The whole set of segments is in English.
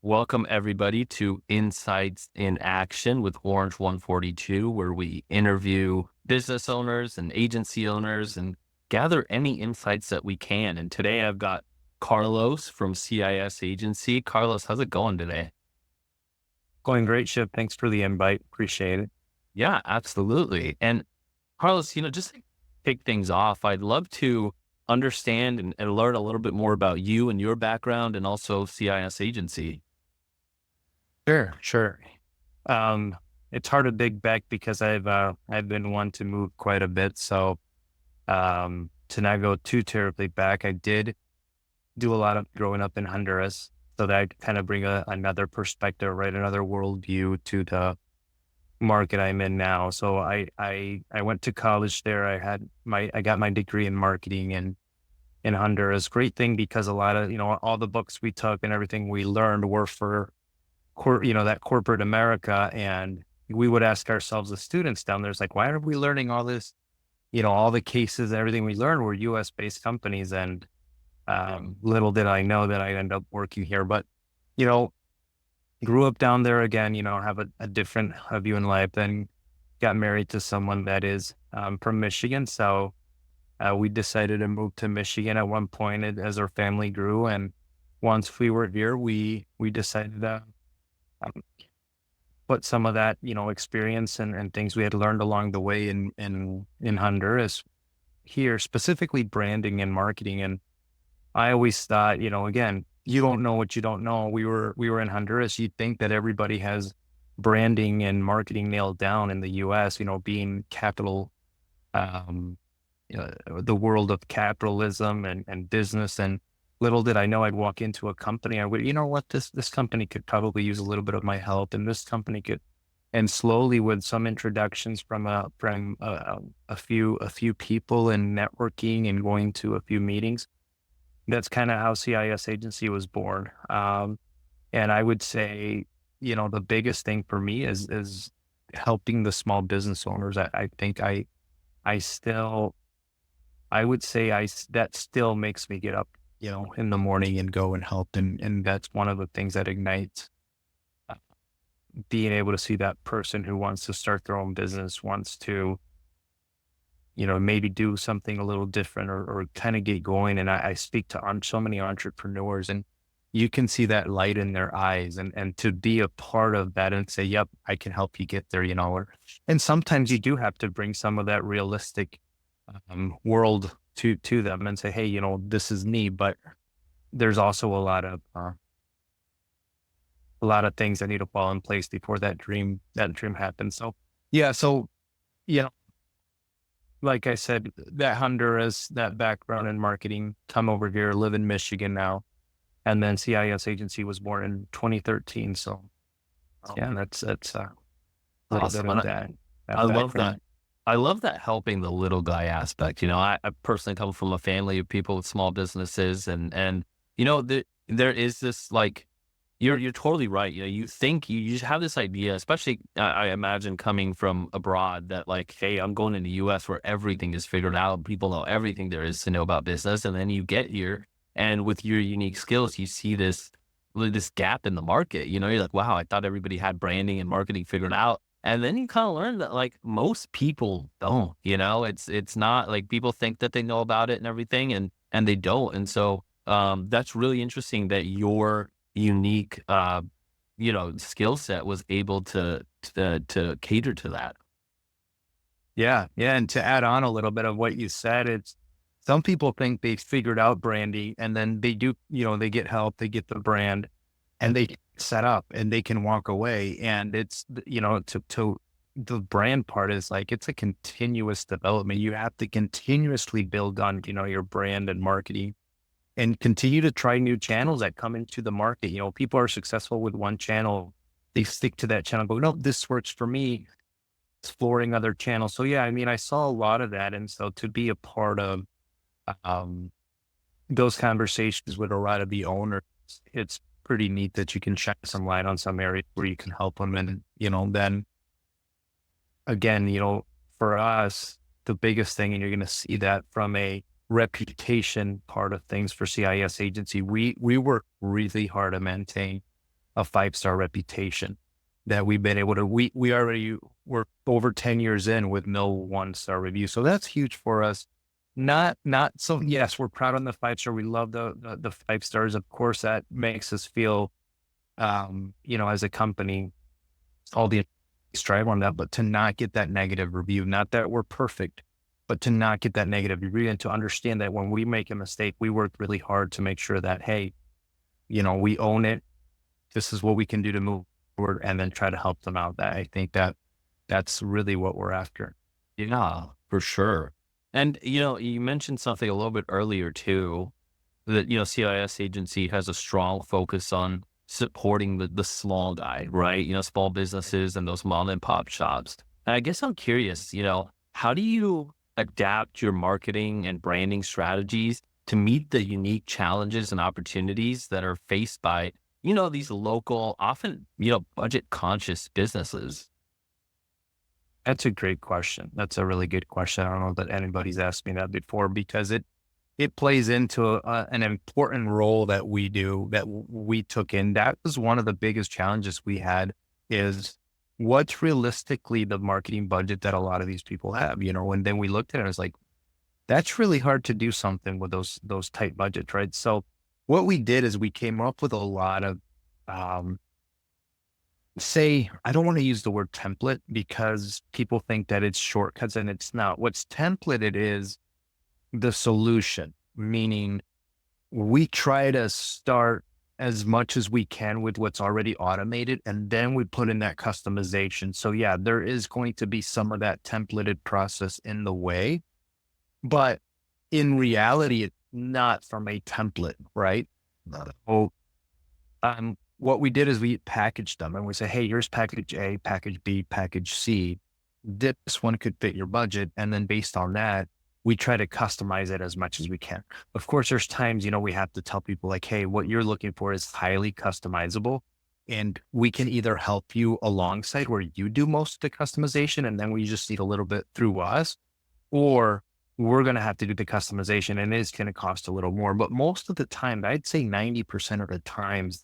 Welcome everybody to Insights in Action with Orange 142, where we interview business owners and agency owners and gather any insights that we can. And today I've got Carlos from CIS Agency. Carlos, how's it going today? Going great, Ship. Thanks for the invite. Appreciate it. Yeah, absolutely. And Carlos, just to kick things off, I'd love to understand and learn a little bit more about you and your background and also CIS Agency. Sure. Um, it's hard to dig back because I've been one to move quite a bit. So to not go too terribly back, I did do a lot of growing up in Honduras. So that kind of bring another perspective, right? Another worldview to the market I'm in now. So I went to college there. I got my degree in marketing and in Honduras. Great thing because a lot of, all the books we took and everything we learned were for that corporate America. And we would ask ourselves, the students down there, it's like, why are we learning all this? All the cases, everything we learned were US based companies. And little did I know that I'd end up working here. But, you know, grew up down there again, have a different view in life, then got married to someone that is from Michigan. So we decided to move to Michigan at one point as our family grew. And once we were here, we decided to um, put some of that, experience and things we had learned along the way in Honduras here, specifically branding and marketing. And I always thought, again, you don't know what you don't know. We were in Honduras. You'd think that everybody has branding and marketing nailed down in the US, being capital, um, the world of capitalism and business. And little did I know I'd walk into a company. I would, you know what, this company could probably use a little bit of my help, and this company could. And slowly, with some introductions from a few people and networking and going to a few meetings, that's kind of how CIS Agency was born. And I would say, the biggest thing for me is helping the small business owners. I think I still I would say that still makes me get up, in the morning and go and help. And that's one of the things that ignites uh, being able to see that person who wants to start their own business, wants to, maybe do something a little different or kind of get going. And I speak to so many entrepreneurs, and you can see that light in their eyes, and to be a part of that and say, yep, I can help you get there, and sometimes you do have to bring some of that realistic world to them and say, hey, this is me, but there's also a lot of things that need to fall in place before that dream happens. So yeah, so you know, like I said, that Honduras, that background in marketing, come over here, live in Michigan now, and then CIS Agency was born in 2013. So Oh, yeah, that's a little bit awesome. of And that I love that. background. I love that helping the little guy aspect. I personally come from a family of people with small businesses, and there is this like you're totally right. You think you just have this idea, especially I imagine coming from abroad, that like, hey, I'm going in the US where everything is figured out. People know everything there is to know about business. And then you get here and with your unique skills, you see this gap in the market. You're like, wow, I thought everybody had branding and marketing figured out. And then you kind of learn that like most people don't, it's not like people think that they know about it and everything and they don't. And so that's really interesting that your unique skill set was able to cater to that. Yeah, yeah, and to add on a little bit of what you said, it's some people think they've figured out branding, and then they do, they get help, they get the brand, and they set up, and they can walk away. And it's, to the brand part is like it's a continuous development. You have to continuously build on, your brand and marketing, and continue to try new channels that come into the market. People are successful with one channel, they stick to that channel, go, no, this works for me, exploring other channels. So yeah, I mean, I saw a lot of that. And so to be a part of um, those conversations with a lot of the owners, it's pretty neat that you can shine some light on some areas where you can help them. And, then again, for us, the biggest thing, and you're going to see that from a reputation part of things for CIS Agency, we work really hard to maintain. a 5-star reputation that we've been able to, we're over 10 years in with no 1-star review. So that's huge for us. Not so, yes, we're proud on the 5-star. We love the 5 stars. Of course, that makes us feel, as a company, all the strive on that, but to not get that negative review, not that we're perfect, but to not get that negative review and to understand that when we make a mistake, we work really hard to make sure that, hey, we own it. This is what we can do to move forward and then try to help them out. That I think that's really what we're after. Yeah, for sure. And, you mentioned something a little bit earlier too, that, CIS agency has a strong focus on supporting the small guy, right? Small businesses and those mom and pop shops. And I guess I'm curious, how do you adapt your marketing and branding strategies to meet the unique challenges and opportunities that are faced by, these local, often, budget conscious businesses? That's a great question. That's a really good question. I don't know that anybody's asked me that before because it plays into an important role that we do that we took in. That was one of the biggest challenges we had is what's realistically the marketing budget that a lot of these people have, and then we looked at it, and it's like, that's really hard to do something with those tight budgets, right? So what we did is we came up with a lot of, um, I don't want to use the word template because people think that it's shortcuts and it's not. What's templated is the solution, meaning we try to start as much as we can with what's already automated, and then we put in that customization. So yeah, there is going to be some of that templated process in the way, but in reality, it's not from a template, right? Not. Oh, what we did is we packaged them and we say, hey, here's package A, package B, package C. This one could fit your budget. And then based on that, we try to customize it as much as we can. Of course, there's times, we have to tell people like, hey, what you're looking for is highly customizable. And we can either help you alongside where you do most of the customization, and then we just need a little bit through us, or we're going to have to do the customization and it's going to cost a little more. But most of the time, I'd say 90% of the times,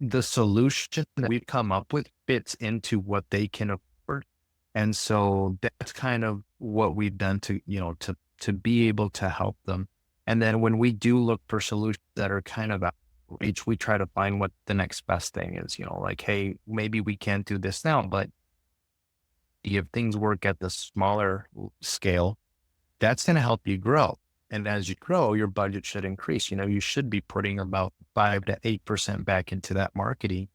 the solution that we've come up with fits into what they can afford. And so that's kind of what we've done to, to be able to help them. And then when we do look for solutions that are kind of outreach, we try to find what the next best thing is, like, hey, maybe we can't do this now, but if things work at the smaller scale, that's going to help you grow. And as you grow, your budget should increase. You should be putting about 5 to 8% back into that marketing.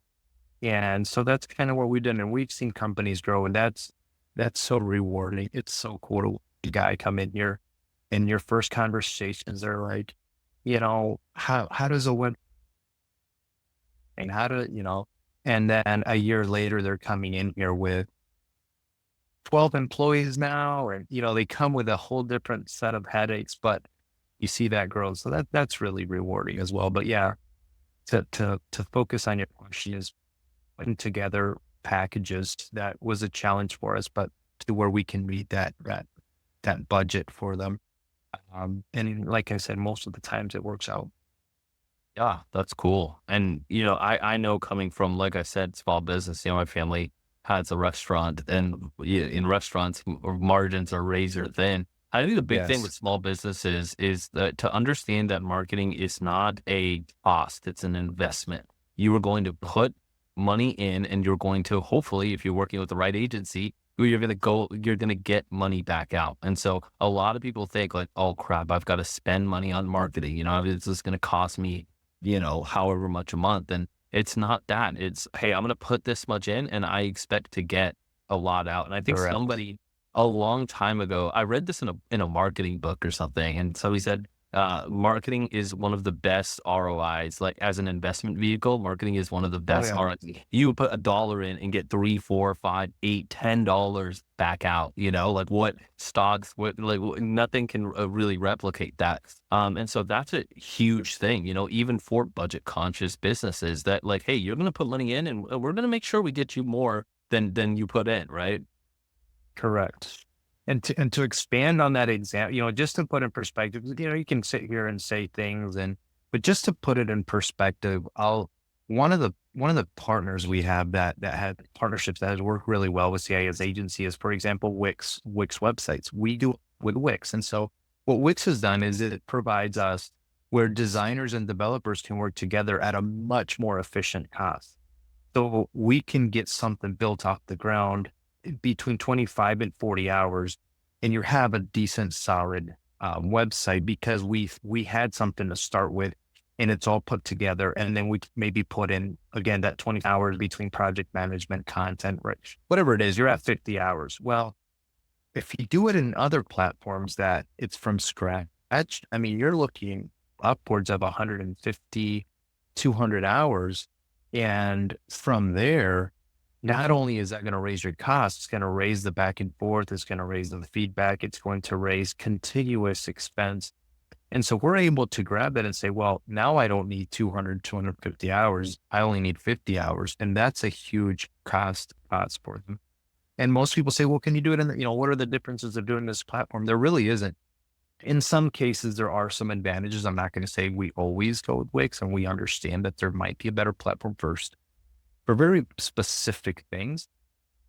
And so that's kind of what we've done. And we've seen companies grow, and that's so rewarding. It's so cool to watch a guy come in your first conversations. They're like, how does a web and and then a year later, they're coming in here with 12 employees now, and they come with a whole different set of headaches, but you see that growth. So that's really rewarding as well. But yeah, to focus on your question is putting together packages that was a challenge for us, but to where we can meet that budget for them. And like I said, most of the times it works out. Yeah, that's cool. And, I know coming from, like I said, small business, my family has a restaurant, and in restaurants, margins are razor thin. I think the big thing with Yes, small businesses is that to understand that marketing is not a cost, it's an investment. You are going to put money in, and you're going to, hopefully, if you're working with the right agency, you're going to get money back out. And so a lot of people think like, oh crap, I've got to spend money on marketing. It's just going to cost me, however much a month. And it's not that. It's, hey, I'm going to put this much in and I expect to get a lot out. And I think correct. somebody a long time ago, I read this in a marketing book or something. And so he said, marketing is one of the best ROIs, like as an investment vehicle. Marketing is one of the Oh best yeah, ROIs. You put $1 in and get 3, 4, 5, 8, $10 back out. Like what stocks, nothing can really replicate that. And so that's a huge thing. Even for budget conscious businesses, that like, hey, you're going to put money in, and we're going to make sure we get you more than you put in, right? correct. And to expand on that example, just to put in perspective, you can sit here and say things but just to put it in perspective, one of the partners we have that had partnerships that has worked really well with CIS Agency is, for example, Wix websites. We do it with Wix. And so what Wix has done is it provides us where designers and developers can work together at a much more efficient cost. So we can get something built off the ground between 25 and 40 hours, and you have a decent, solid website because we had something to start with, and it's all put together. And then we maybe put in again that 20 hours between project management, content, right? Whatever it is, you're at 50 hours. Well, if you do it in other platforms that it's from scratch, I mean, you're looking upwards of 150, 200 hours. And from there, not only is that going to raise your costs, it's going to raise the back and forth, it's going to raise the feedback, it's going to raise contiguous expense. And so we're able to grab that and say, well, now I don't need 200, 250 hours. I only need 50 hours. And that's a huge cost for them. And most people say, well, can you do it in, what are the differences of doing this platform? There really isn't. In some cases, there are some advantages. I'm not going to say we always go with Wix, and we understand that there might be a better platform first for very specific things.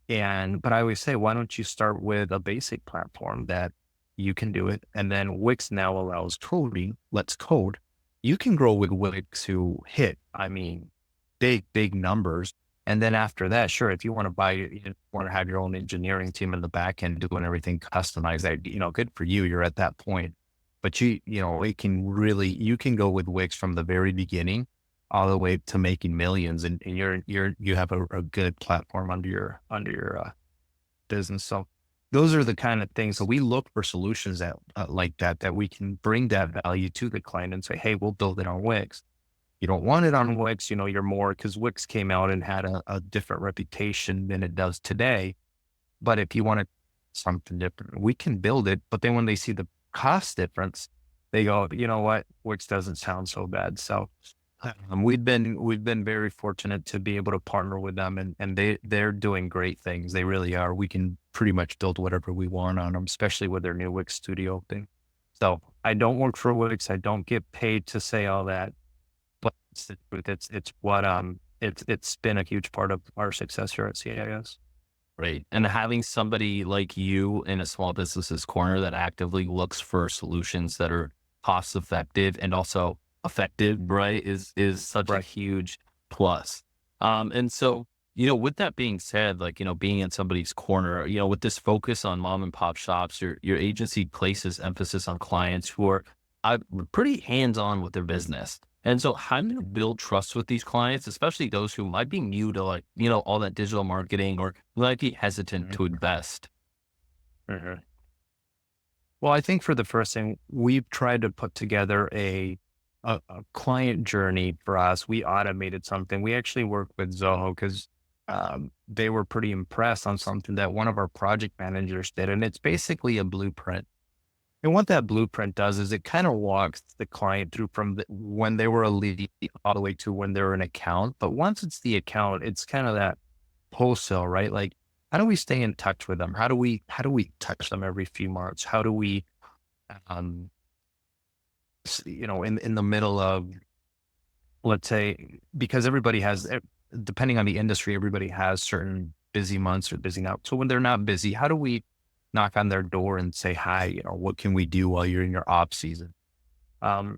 But I always say, why don't you start with a basic platform that you can do it? And then Wix now allows coding. Let's code. You can grow with Wix to hit, I mean, big numbers. And then after that, sure, if you want to you want to have your own engineering team in the back end doing everything customized, that, good for you. You're at that point. But it can really, you can go with Wix from the very beginning all the way to making millions, and you have a good platform under your business. So those are the kind of things. So we look for solutions that like that we can bring that value to the client and say, hey, we'll build it on Wix. You don't want it on Wix, you're more, because Wix came out and had a different reputation than it does today. But if you want something different, we can build it. But then when they see the cost difference, they go, you know what, Wix doesn't sound so bad. So we've been very fortunate to be able to partner with them, and they're doing great things. They really are. We can pretty much build whatever we want on them, especially with their new Wix Studio thing. So I don't work for Wix. I don't get paid to say all that, but it's the truth. It's been a huge part of our success here at CIS. Right. And having somebody like you in a small business's corner that actively looks for solutions that are cost effective and also effective, right, is such a Right. huge plus. And so, with that being said, like, being in somebody's corner, with this focus on mom and pop shops, your agency places emphasis on clients who are pretty hands-on with their business. And so how do you build trust with these clients, especially those who might be new to, like, all that digital marketing, or might be hesitant to invest? Mhm. Well, I think for the first thing, we've tried to put together a client journey for us. We automated something. We actually worked with Zoho because they were pretty impressed on something that one of our project managers did. And it's basically a blueprint. And what that blueprint does is it kind of walks the client through from when they were a lead all the way to when they're an account. But once it's the account, it's kind of that wholesale, right? Like, how do we stay in touch with them? How do we touch them every few months? How do we, um, in the middle of, let's say, because depending on the industry, everybody has certain busy months or busy now. So when they're not busy, how do we knock on their door and say, hi, what can we do while you're in your off season?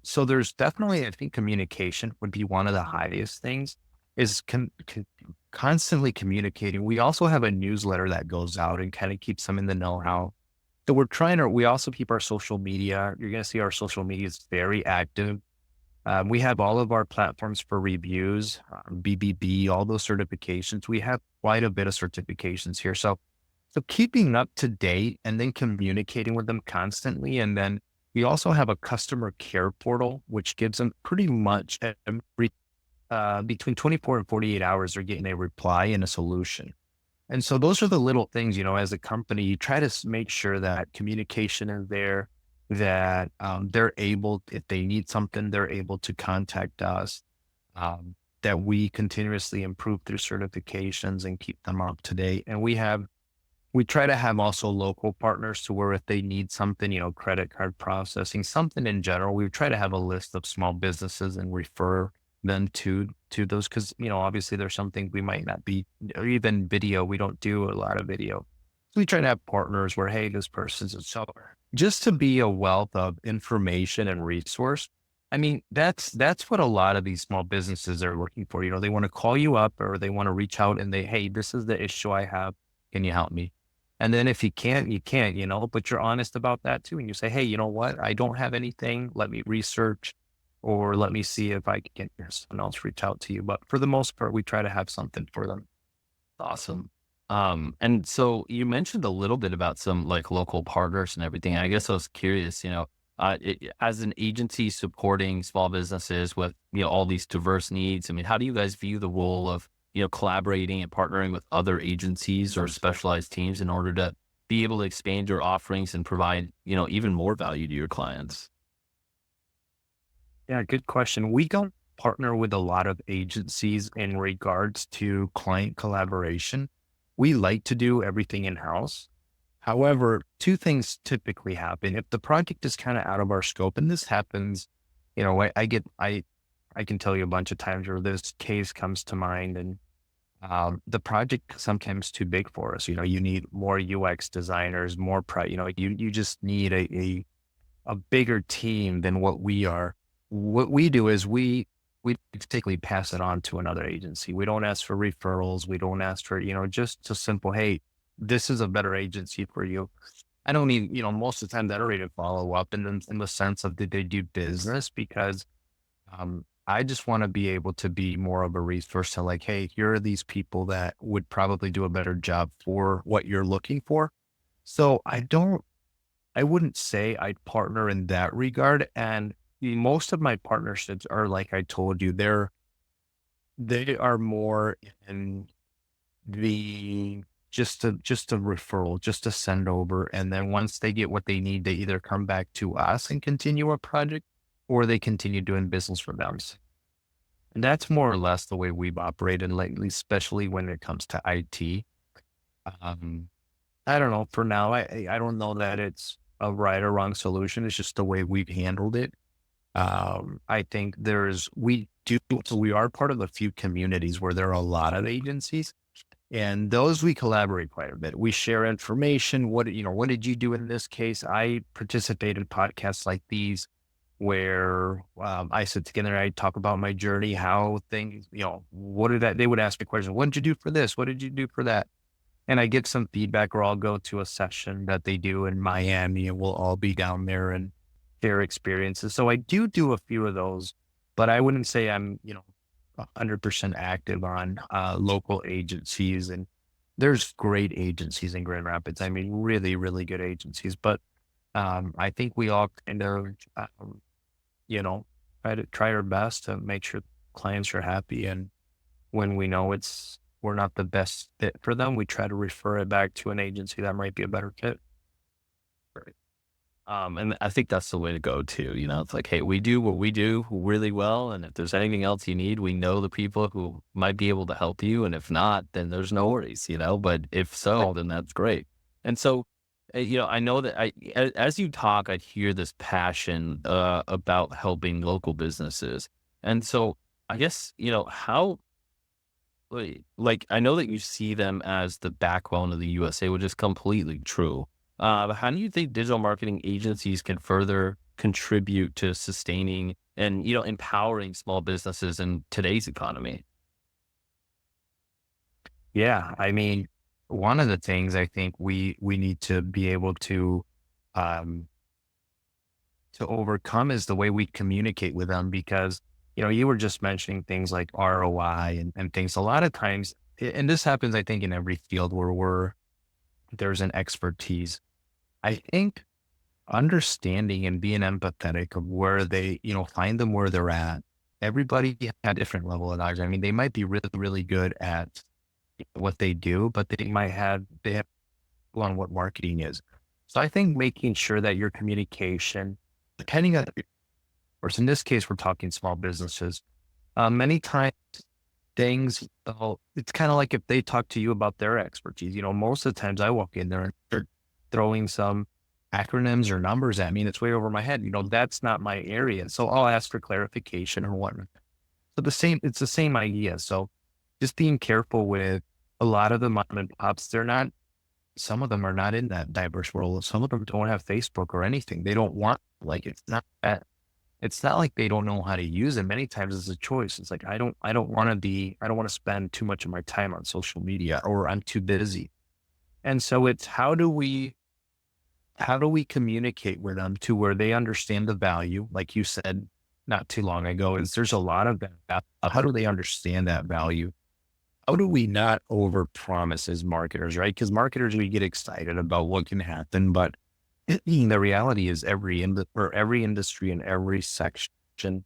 So there's definitely, I think, communication would be one of the highest things, is constantly communicating. We also have a newsletter that goes out and kind of keeps them in the know how. So we also keep our social media. You're going to see our social media is very active. We have all of our platforms for reviews, BBB, all those certifications. We have quite a bit of certifications here. So keeping up to date and then communicating with them constantly. And then we also have a customer care portal, which gives them pretty much between 24 and 48 hours, they're getting a reply and a solution. And so those are the little things, as a company, you try to make sure that communication is there, that they're able, if they need something, they're able to contact us, that we continuously improve through certifications and keep them up to date. And we try to have also local partners to where if they need something, credit card processing, something in general, we try to have a list of small businesses and refer them to those, because obviously there's something we might not be, or even video. We don't do a lot of video. We try to have partners where, hey, this person's a seller, just to be a wealth of information and resource. I mean, that's what a lot of these small businesses are looking for. They want to call you up, or they want to reach out and hey, this is the issue I have. Can you help me? And then if you can't, you can't, but you're honest about that too. And you say, hey, you know what? I don't have anything. Let me research, or let me see if I can get someone else reach out to you. But for the most part, we try to have something for them. Awesome. And so you mentioned a little bit about some like local partners and everything. I guess I was curious, as an agency supporting small businesses with, all these diverse needs. I mean, how do you guys view the role of, collaborating and partnering with other agencies or specialized teams in order to be able to expand your offerings and provide, even more value to your clients? Yeah, good question. We don't partner with a lot of agencies in regards to client collaboration. We like to do everything in house. However, two things typically happen. If the project is kind of out of our scope, and this happens, I can tell you a bunch of times where this case comes to mind, and the project sometimes too big for us. You need more UX designers, you just need a bigger team than what we are. What we do is we typically pass it on to another agency. We don't ask for referrals. We don't ask for, just a simple, hey, this is a better agency for you. I don't need, most of the time that are ready to follow up in the sense of, did they do business? Because I just want to be able to be more of a resource to, like, hey, here are these people that would probably do a better job for what you're looking for. So I wouldn't say I'd partner in that regard. And most of my partnerships are, like I told you, they are more in the just a referral, just to send over. And then once they get what they need, they either come back to us and continue a project, or they continue doing business for them. And that's more or less the way we've operated lately, especially when it comes to IT. Um, I don't know. For now, I don't know that it's a right or wrong solution. It's just the way we've handled it. I think so we are part of a few communities where there are a lot of agencies, and those we collaborate quite a bit. We share information. What did you do in this case? I participate in podcasts like these where I sit together, I talk about my journey, how things, they would ask me questions. What did you do for this? What did you do for that? And I get some feedback, or I'll go to a session that they do in Miami, and we'll all be down there and share experiences. So I do a few of those, but I wouldn't say I'm, 100% active on local agencies. And there's great agencies in Grand Rapids. I mean, really, really good agencies. But I think we all kind of, you know, try our best to make sure clients are happy. And when we know we're not the best fit for them, we try to refer it back to an agency that might be a better fit. Right. And I think that's the way to go too. It's like, hey, we do what we do really well. And if there's anything else you need, we know the people who might be able to help you. And if not, then there's no worries, but if so, then that's great. And so, I know that as you talk, I hear this passion, about helping local businesses. And so I guess, how, like, I know that you see them as the backbone of the USA, which is completely true. But how do you think digital marketing agencies can further contribute to sustaining and, empowering small businesses in today's economy? Yeah. I mean, one of the things I think we need to be able um, to overcome is the way we communicate with them, because, you were just mentioning things like ROI and things. A lot of times, and this happens, I think, in every field where there's an expertise. I think understanding and being empathetic of where they, find them where they're at. Everybody at a different level of knowledge. I mean, they might be really, really good at what they do, but they have on what marketing is. So I think making sure that your communication, depending on, or in this case, we're talking small businesses. Many times it's kind of like if they talk to you about their expertise. Most of the times I walk in there and they're throwing some acronyms or numbers at me, and it's way over my head. That's not my area. So I'll ask for clarification or whatnot. So it's the same idea. So just being careful with a lot of the mom and pops, some of them are not in that diverse world. Some of them don't have Facebook or anything. They don't want, like, it's not like they don't know how to use it. Many times it's a choice. It's like, I don't want to spend too much of my time on social media, or I'm too busy. And so it's how do we communicate with them to where they understand the value? Like you said not too long ago, is there's a lot of that. How do they understand that value? How do we not overpromise as marketers, right? Because marketers, we get excited about what can happen, but the reality is every industry in every section,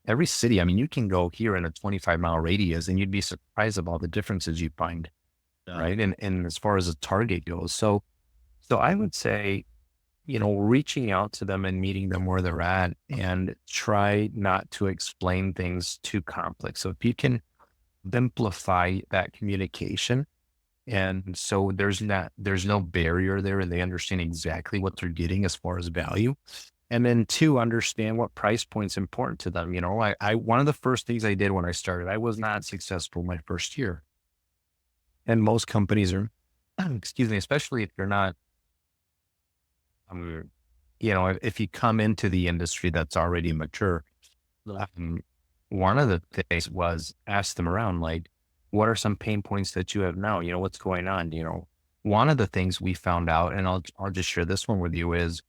every city. I mean, you can go here in a 25-mile radius and you'd be surprised of all the differences you find, Yeah. right? And as far as a target goes. So I would say, reaching out to them and meeting them where they're at, and try not to explain things too complex. So if you can simplify that communication, and so there's no barrier there, and they understand exactly what they're getting as far as value. And then two, understand what price point's important to them. One of the first things I did when I started, I was not successful my first year. And most companies are, excuse me, especially if you're not, if you come into the industry that's already mature. um, One of the things was ask them around, like, what are some pain points that you have now? What's going on? One of the things we found out, and I'll just share this one with you, is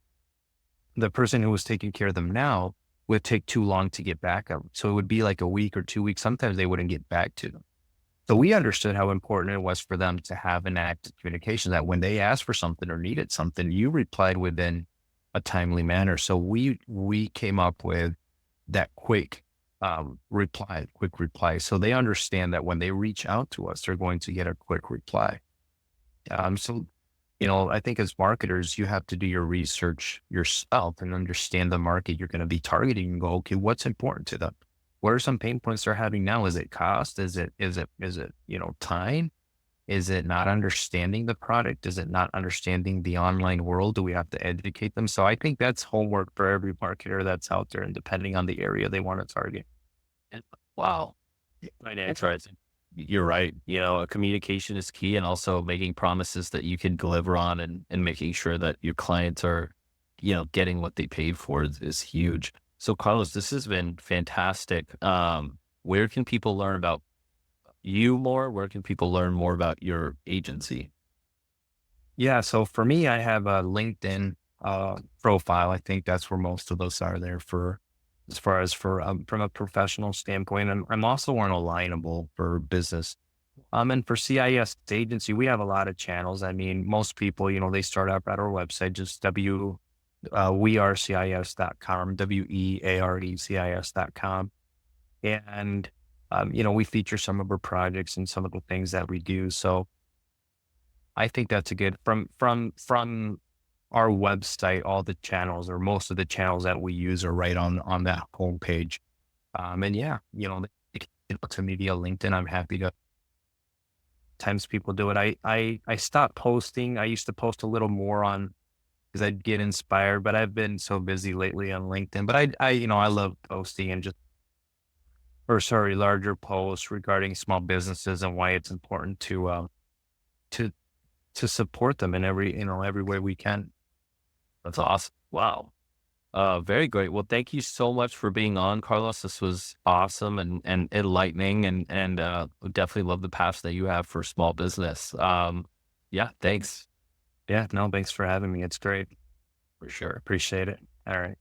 the person who was taking care of them now would take too long to get back up. So it would be like a week or 2 weeks. Sometimes they wouldn't get back to them. So we understood how important it was for them to have an active communication, that when they asked for something or needed something, you replied within a timely manner. So we came up with that quick reply. So they understand that when they reach out to us, they're going to get a quick reply. So I think as marketers, you have to do your research yourself and understand the market you're going to be targeting and go, okay, what's important to them? What are some pain points they're having now? Is it cost? Is it time? Is it not understanding the product? Is it not understanding the online world? Do we have to educate them? So I think that's homework for every marketer that's out there, and depending on the area they want to target. And wow. Right. Interesting. You're right. Communication is key, and also making promises that you can deliver on, and making sure that your clients are, getting what they paid for is huge. So Carlos, this has been fantastic. Where can people learn about you more? Where can people learn more about your agency? Yeah. So for me, I have a LinkedIn profile. I think that's where most of us are there for, as far as for from a professional standpoint. I'm also on Alignable for business. And for CIS Agency, we have a lot of channels. I mean, most people, they start up at our website, just wearecis.com, wearecis.com. And, we feature some of our projects and some of the things that we do. So I think that's a good, from our website, all the channels, or most of the channels that we use, are right on that homepage. And yeah, they can look to me via LinkedIn. I'm happy to, times people do it. I stopped posting. I used to post a little more on, because I'd get inspired, but I've been so busy lately on LinkedIn. But I love posting, and just, or sorry, larger posts regarding small businesses and why it's important to to support them in every way we can. That's awesome. Wow. Very great. Well, thank you so much for being on, Carlos. This was awesome and enlightening, and definitely love the passion that you have for small business. Yeah, thanks Yeah, no, thanks for having me. It's great. for sure. Appreciate it. All right.